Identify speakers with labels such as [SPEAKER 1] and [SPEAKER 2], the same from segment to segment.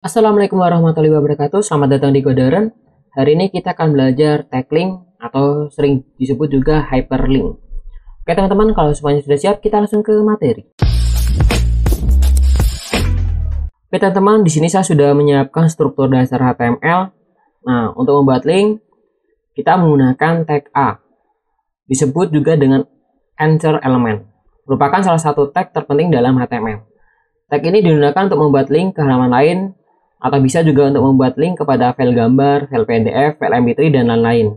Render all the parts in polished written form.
[SPEAKER 1] Assalamualaikum warahmatullahi wabarakatuh. Selamat datang di Coderen. Hari ini kita akan belajar tag link atau sering disebut juga hyperlink. Oke teman-teman, kalau semuanya sudah siap, kita langsung ke materi. Oke teman-teman, di sini saya sudah menyiapkan struktur dasar HTML. Nah, untuk membuat link, kita menggunakan tag A. Disebut juga dengan anchor element. Merupakan salah satu tag terpenting dalam HTML. Tag ini digunakan untuk membuat link ke halaman lain, atau bisa juga untuk membuat link kepada file gambar, file PDF, file MP3, dan lain-lain.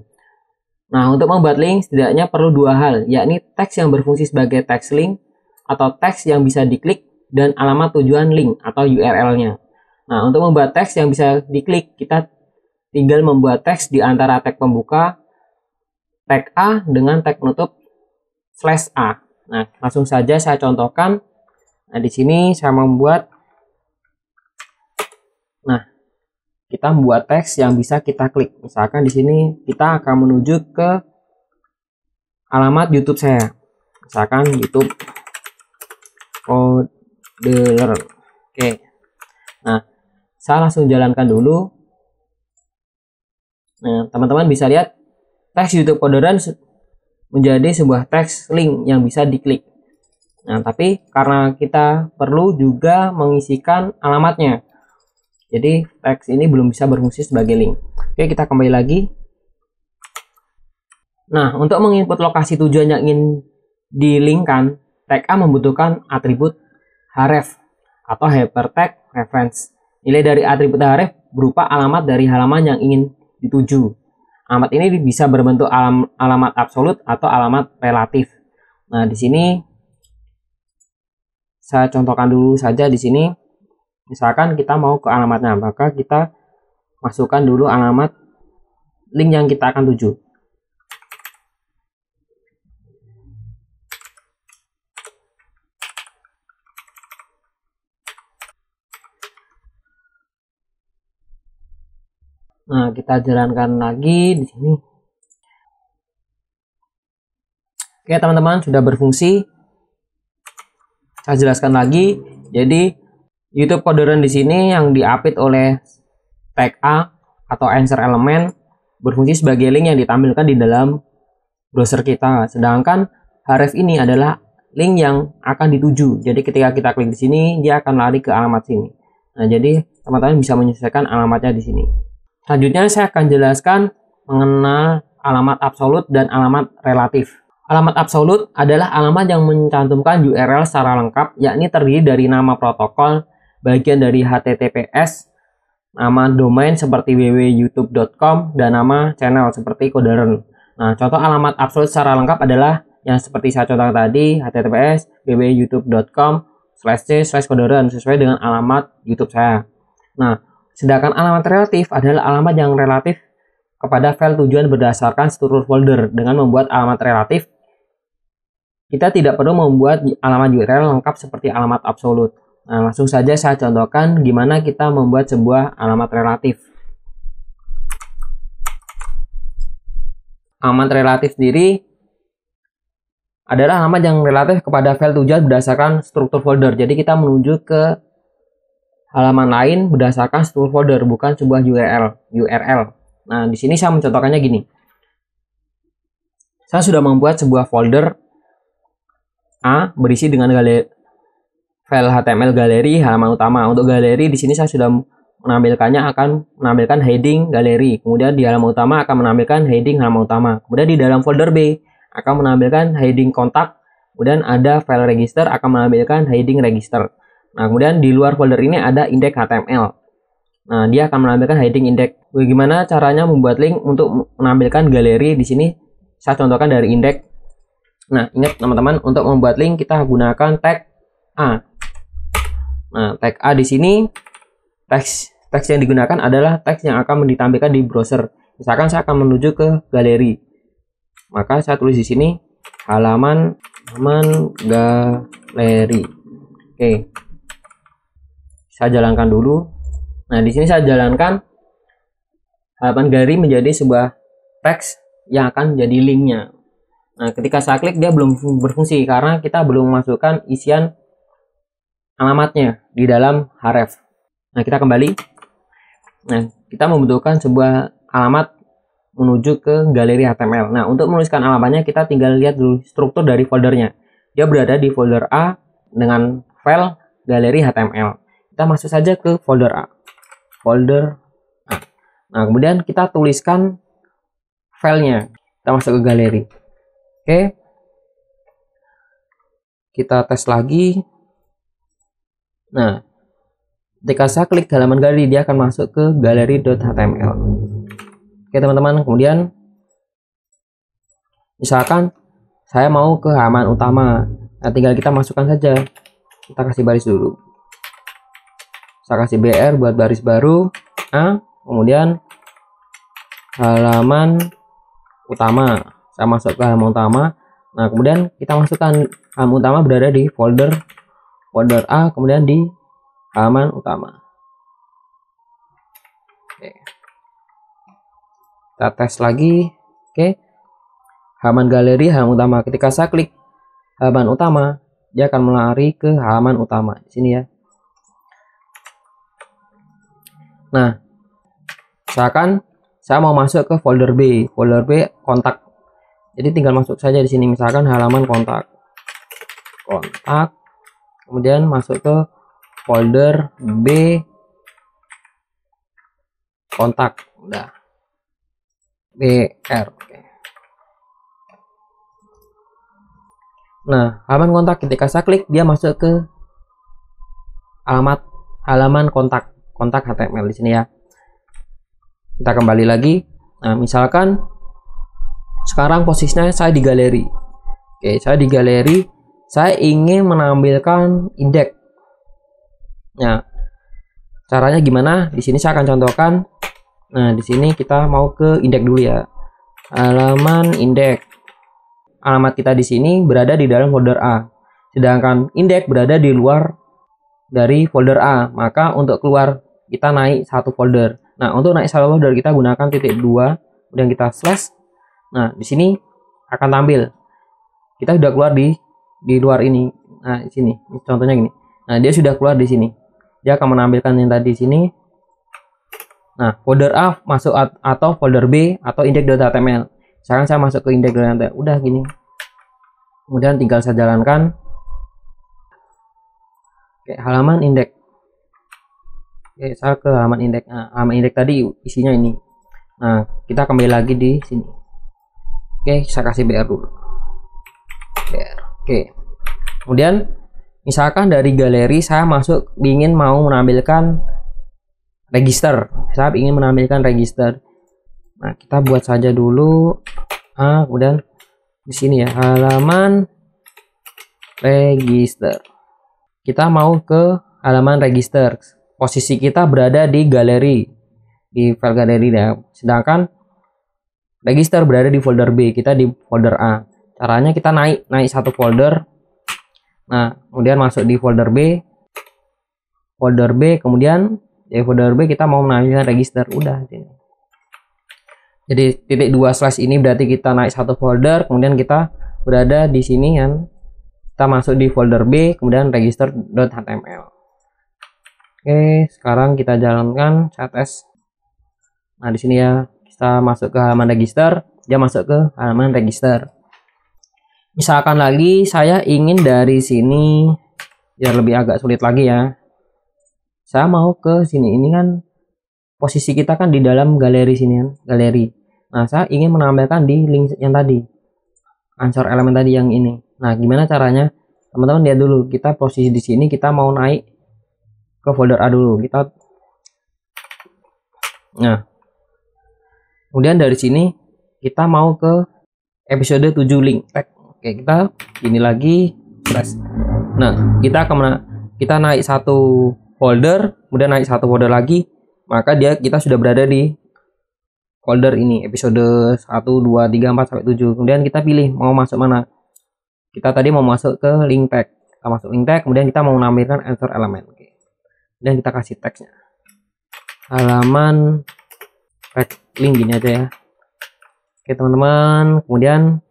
[SPEAKER 1] Nah, untuk membuat link setidaknya perlu dua hal, yakni teks yang berfungsi sebagai teks link, atau teks yang bisa diklik, dan alamat tujuan link atau URL-nya. Nah, untuk membuat teks yang bisa diklik, kita tinggal membuat teks di antara tag pembuka, tag A dengan tag penutup /A. Nah, langsung saja saya contohkan. Nah, di sini saya membuat, kita membuat teks yang bisa kita klik. Misalkan di sini kita akan menuju ke alamat YouTube saya. Misalkan YouTube Coderer. Oke. Nah, saya langsung jalankan dulu. Nah, teman-teman bisa lihat teks YouTube Coderer menjadi sebuah teks link yang bisa diklik. Nah, tapi karena kita perlu juga mengisikan alamatnya, jadi teks ini belum bisa berfungsi sebagai link. Oke, kita kembali lagi. Nah, untuk menginput lokasi tujuan yang ingin di-linkkan, tag A membutuhkan atribut href atau hypertext reference. Nilai dari atribut href berupa alamat dari halaman yang ingin dituju. Alamat ini bisa berbentuk alamat absolut atau alamat relatif. Nah, di sini saya contohkan dulu saja di sini. Misalkan kita mau ke alamatnya, maka kita masukkan dulu alamat link yang kita akan tuju. Nah, kita jalankan lagi di sini. Oke, teman-teman, sudah berfungsi. Saya jelaskan lagi. Jadi YouTube Coderer di sini yang diapit oleh tag A atau answer element berfungsi sebagai link yang ditampilkan di dalam browser kita. Sedangkan href ini adalah link yang akan dituju. Jadi ketika kita klik di sini, dia akan lari ke alamat sini. Nah, jadi teman-teman bisa menyesuaikan alamatnya di sini. Selanjutnya saya akan jelaskan mengenal alamat absolut dan alamat relatif. Alamat absolut adalah alamat yang mencantumkan URL secara lengkap, yakni terdiri dari nama protokol, bagian dari HTTPS, nama domain seperti www.youtube.com, dan nama channel seperti Coderer. Nah, contoh alamat absolut secara lengkap adalah yang seperti saya contohkan tadi, HTTPS www.youtube.com/c/coderer sesuai dengan alamat YouTube saya. Nah, sedangkan alamat relatif adalah alamat yang relatif kepada file tujuan berdasarkan struktur folder. Dengan membuat alamat relatif, kita tidak perlu membuat alamat URL lengkap seperti alamat absolut. Nah, langsung saja saya contohkan gimana kita membuat sebuah alamat relatif. Alamat relatif sendiri adalah alamat yang relatif kepada file tujuan berdasarkan struktur folder. Jadi kita menuju ke halaman lain berdasarkan struktur folder, bukan sebuah URL. Nah, di sini saya mencontohkannya gini. Saya sudah membuat sebuah folder A berisi dengan file HTML galeri halaman utama. Untuk galeri di sini saya sudah menampilkannya akan menampilkan heading galeri. Kemudian di halaman utama akan menampilkan heading halaman utama. Kemudian di dalam folder B akan menampilkan heading kontak. Kemudian ada file register akan menampilkan heading register. Nah, kemudian di luar folder ini ada index HTML. Nah, dia akan menampilkan heading index. Bagaimana caranya membuat link untuk menampilkan galeri di sini? Saya contohkan dari index. Nah, ingat teman-teman, untuk membuat link kita gunakan tag A. Nah, tag A di sini teks yang digunakan adalah teks yang akan ditampilkan di browser. Misalkan saya akan menuju ke galeri, maka saya tulis di sini halaman galeri. Oke, saya jalankan dulu. Nah, di sini saya jalankan halaman galeri menjadi sebuah teks yang akan jadi linknya. Nah, ketika saya klik dia belum berfungsi karena kita belum memasukkan isian alamatnya di dalam href. Nah, kita kembali. Nah, kita membutuhkan sebuah alamat menuju ke galeri HTML. Nah, untuk menuliskan alamatnya kita tinggal lihat dulu struktur dari foldernya. Dia berada di folder A dengan file galeri HTML. Kita masuk saja ke folder A. Folder A. Nah, kemudian kita tuliskan filenya. Kita masuk ke galeri. Oke. Kita tes lagi. Nah, ketika saya klik halaman galeri, dia akan masuk ke galeri.html. Oke teman-teman, kemudian misalkan saya mau ke halaman utama, nah tinggal kita masukkan saja. Kita kasih baris dulu, saya kasih BR buat baris baru. Nah, kemudian halaman utama, saya masuk ke halaman utama. Nah, kemudian kita masukkan halaman utama berada di folder A, kemudian di halaman utama. Oke. Kita tes lagi. Oke. Halaman galeri, halaman utama. Ketika saya klik halaman utama, dia akan melari ke halaman utama di sini ya. Nah, misalkan saya mau masuk ke folder B kontak. Jadi tinggal masuk saja di sini, misalkan halaman kontak. Kemudian masuk ke folder B kontak. Udah. BR. Oke. Nah, halaman kontak ketika saya klik dia masuk ke halaman kontak HTML di sini ya. Kita kembali lagi. Nah, misalkan sekarang posisinya saya di galeri. Oke, saya di galeri, saya ingin menampilkan indeks. Nah, caranya gimana? Di sini saya akan contohkan. Nah, di sini kita mau ke indeks dulu ya. Halaman indeks. Alamat kita di sini berada di dalam folder A. Sedangkan indeks berada di luar dari folder A. Maka untuk keluar kita naik satu folder. Nah, untuk naik satu folder kita gunakan titik 2, kemudian kita slash. Nah, di sini akan tampil. Kita sudah keluar di luar ini. Nah, di sini. Contohnya gini. Nah, dia sudah keluar di sini. Dia akan menampilkan yang tadi di sini. Nah, folder A masuk atau folder B atau index.html. Sekarang saya masuk ke index.html. Udah gini. Kemudian tinggal saya jalankan. Oke, halaman indeks. Oke, saya ke halaman indeks. Nah, halaman indeks tadi isinya ini. Nah, kita kembali lagi di sini. Oke, saya kasih BR dulu. BR. Oke. Kemudian misalkan dari galeri saya masuk mau menampilkan register. Saya ingin menampilkan register. Nah, kita buat saja dulu. Kemudian di sini ya, halaman register. Kita mau ke halaman register. Posisi kita berada di galeri, di file galeri ya. Sedangkan register berada di folder B, kita di folder A. Caranya kita naik satu folder. Nah, kemudian masuk di folder B, kemudian di folder B kita mau menampilkan register. Udah ini. Jadi titik 2 slash ini berarti kita naik satu folder, kemudian kita berada di sini kan. Kita masuk di folder B, kemudian register.html. Oke, sekarang kita jalankan, saya tes. Nah, di sini ya, kita masuk ke halaman register, dia masuk ke halaman register. Misalkan lagi saya ingin dari sini biar lebih agak sulit lagi ya. Saya mau ke sini, ini kan posisi kita kan di dalam galeri sini kan, galeri. Nah, saya ingin menampilkan di link yang tadi, answer elemen tadi yang ini. Nah, gimana caranya? Teman-teman lihat dulu, kita posisi di sini, kita mau naik ke folder A dulu. Nah, kemudian dari sini kita mau ke episode 7 link tag. Oke, kita ini lagi press. Nah, kita naik satu folder, kemudian naik satu folder lagi, maka kita sudah berada di folder ini, episode 1, 2, 3, 4 sampai 7. Kemudian kita pilih mau masuk mana. Kita tadi mau masuk ke link tag. Kita masuk link tag, kemudian kita mau menampilkan answer elemen. Oke. Dan kita kasih teksnya. Halaman tag link gini aja ya. Oke, teman-teman. Kemudian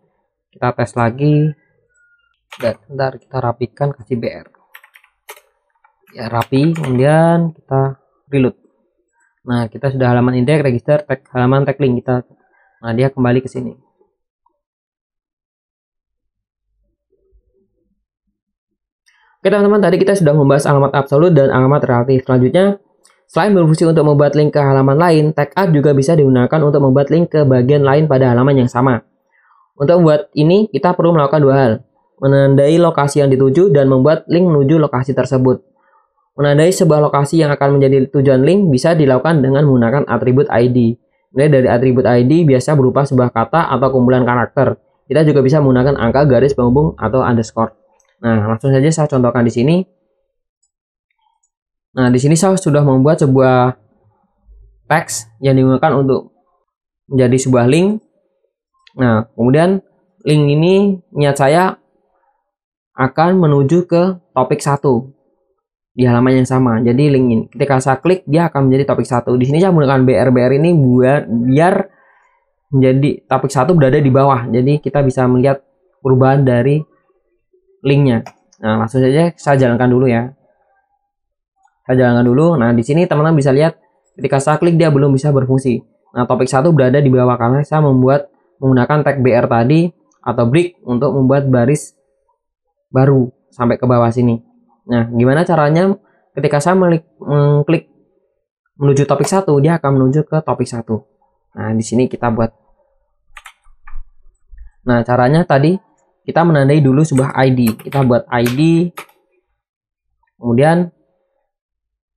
[SPEAKER 1] kita tes lagi. Bentar, kita rapikan, kasih BR. Ya, rapi. Kemudian kita reload. Nah, kita sudah halaman index, register, tag, halaman tag link kita. Nah, dia kembali ke sini. Oke teman-teman, tadi kita sudah membahas alamat absolut dan alamat relatif. Selanjutnya, selain berfungsi untuk membuat link ke halaman lain, tag add juga bisa digunakan untuk membuat link ke bagian lain pada halaman yang sama. Untuk membuat ini, kita perlu melakukan dua hal. Menandai lokasi yang dituju dan membuat link menuju lokasi tersebut. Menandai sebuah lokasi yang akan menjadi tujuan link bisa dilakukan dengan menggunakan atribut ID. Mulai dari atribut ID biasa berupa sebuah kata atau kumpulan karakter. Kita juga bisa menggunakan angka, garis penghubung, atau underscore. Nah, langsung saja saya contohkan di sini. Nah, di sini saya sudah membuat sebuah teks yang digunakan untuk menjadi sebuah link. Nah, kemudian link ini niat saya akan menuju ke topik 1 di halaman yang sama. Jadi link ini ketika saya klik dia akan menjadi topik 1. Di sini saya menggunakan BR ini biar menjadi topik 1 berada di bawah. Jadi kita bisa melihat perubahan dari linknya. Nah, langsung saja saya jalankan dulu ya. Saya jalankan dulu. Nah, di sini teman-teman bisa lihat ketika saya klik dia belum bisa berfungsi. Nah, topik 1 berada di bawah karena saya menggunakan tag BR tadi atau break untuk membuat baris baru sampai ke bawah sini. Nah, gimana caranya ketika saya mengklik menuju topik 1, dia akan menuju ke topik 1. Nah, di sini kita buat. Nah, caranya tadi kita menandai dulu sebuah ID. Kita buat ID. Kemudian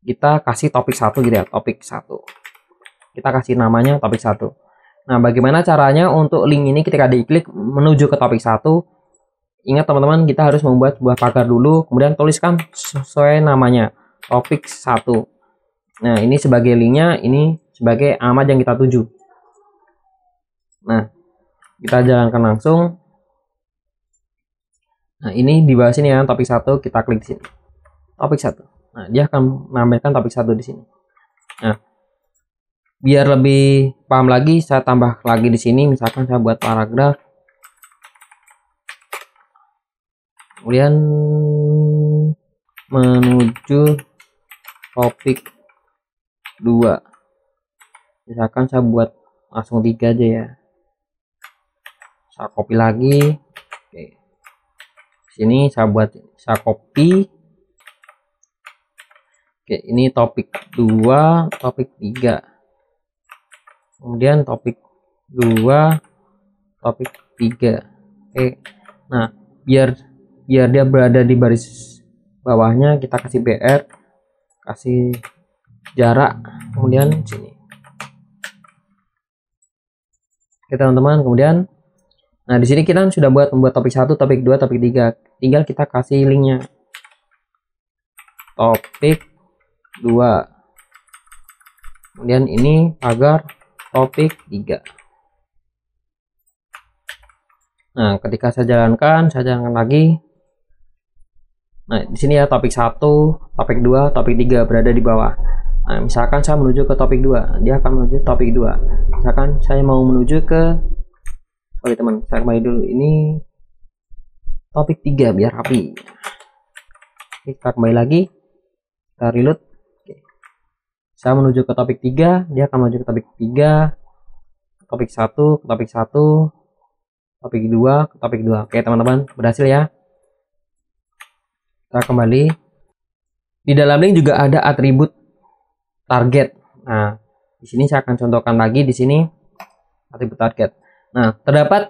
[SPEAKER 1] kita kasih topik 1 gitu ya, topik 1. Kita kasih namanya topik 1. Nah, bagaimana caranya untuk link ini ketika diklik menuju ke topik 1? Ingat teman-teman, kita harus membuat sebuah pagar dulu, kemudian tuliskan sesuai namanya, topik 1. Nah, ini sebagai linknya, ini sebagai alamat yang kita tuju. Nah, kita jalankan langsung. Nah, ini di bawah sini ya, topik 1, kita klik di sini. Topik 1. Nah, dia akan menambahkan topik 1 di sini. Nah, biar lebih paham lagi, saya tambah lagi di sini, misalkan saya buat paragraf. Kemudian menuju topik 2. Misalkan saya buat langsung 3 aja ya. Saya copy lagi. Oke. Sini saya copy. Oke, ini topik 2, topik 3. Kemudian topik 2, topik 3. Oke. Nah, biar dia berada di baris bawahnya, kita kasih BR, kasih jarak, kemudian sini. Oke teman-teman, kemudian nah di sini kita sudah membuat topik 1, topik 2, topik 3. Tinggal kita kasih linknya. Topik 2. Kemudian ini pagar topik 3. Nah, ketika saya jalankan lagi. Nah, di sini ya topik 1, topik 2, topik 3 berada di bawah. Nah, misalkan saya menuju ke topik 2, dia akan menuju topik 2. Misalkan saya mau menuju ke teman, saya kembali dulu. Ini topik 3 biar rapi. Kita kembali lagi. Kita reload. Oke. Saya menuju ke topik 3, dia akan menuju ke topik 3, topik 1, ke topik 1, topik 2, ke topik 2. Oke, teman-teman, berhasil ya. Kita kembali. Di dalam link juga ada atribut target. Nah, di sini saya akan contohkan lagi di sini atribut target. Nah, terdapat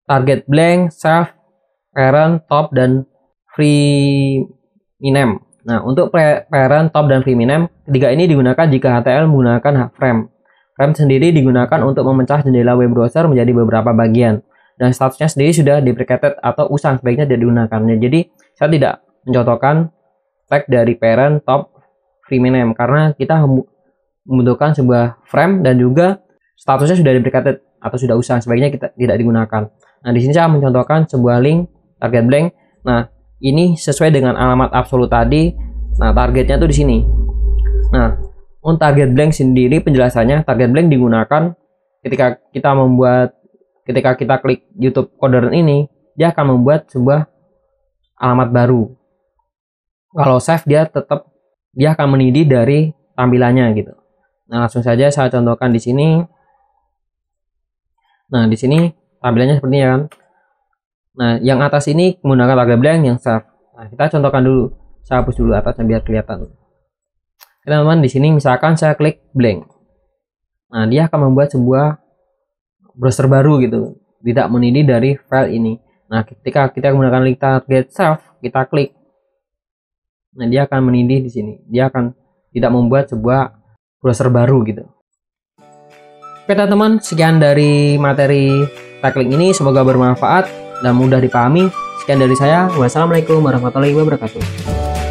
[SPEAKER 1] target blank, self, parent, top, dan free miname. Nah, untuk parent, top, dan free miname, ketiga ini digunakan jika HTML menggunakan frame. Frame sendiri digunakan untuk memecah jendela web browser menjadi beberapa bagian. Dan statusnya sendiri sudah deprecated atau usang, sebaiknya tidak digunakan. Jadi saya tidak mencontohkan tag dari parent, top, free miname karena kita membutuhkan sebuah frame dan juga statusnya sudah deprecated atau sudah usang, sebaiknya kita tidak digunakan. Nah, di sini saya mencontohkan sebuah link target blank. Nah, ini sesuai dengan alamat absolut tadi. Nah, targetnya tuh di sini. Nah, untuk target blank sendiri penjelasannya, target blank digunakan ketika kita klik YouTube Coder ini, dia akan membuat sebuah alamat baru. Kalau save dia akan menindih dari tampilannya gitu. Nah, langsung saja saya contohkan di sini. Nah, di sini tampilannya seperti ini kan. Nah, yang atas ini menggunakan tagline blank yang save. Nah, kita contohkan dulu. Saya hapus dulu atasnya biar kelihatan. Teman-teman, di sini misalkan saya klik blank. Nah, dia akan membuat sebuah browser baru gitu. Tidak menindih dari file ini. Nah, ketika kita menggunakan link target save, kita klik. Nah, dia akan menindih di sini. Dia akan tidak membuat sebuah browser baru gitu. Oke teman-teman, sekian dari materi tag link ini, semoga bermanfaat dan mudah dipahami. Sekian dari saya. Wassalamualaikum warahmatullahi wabarakatuh.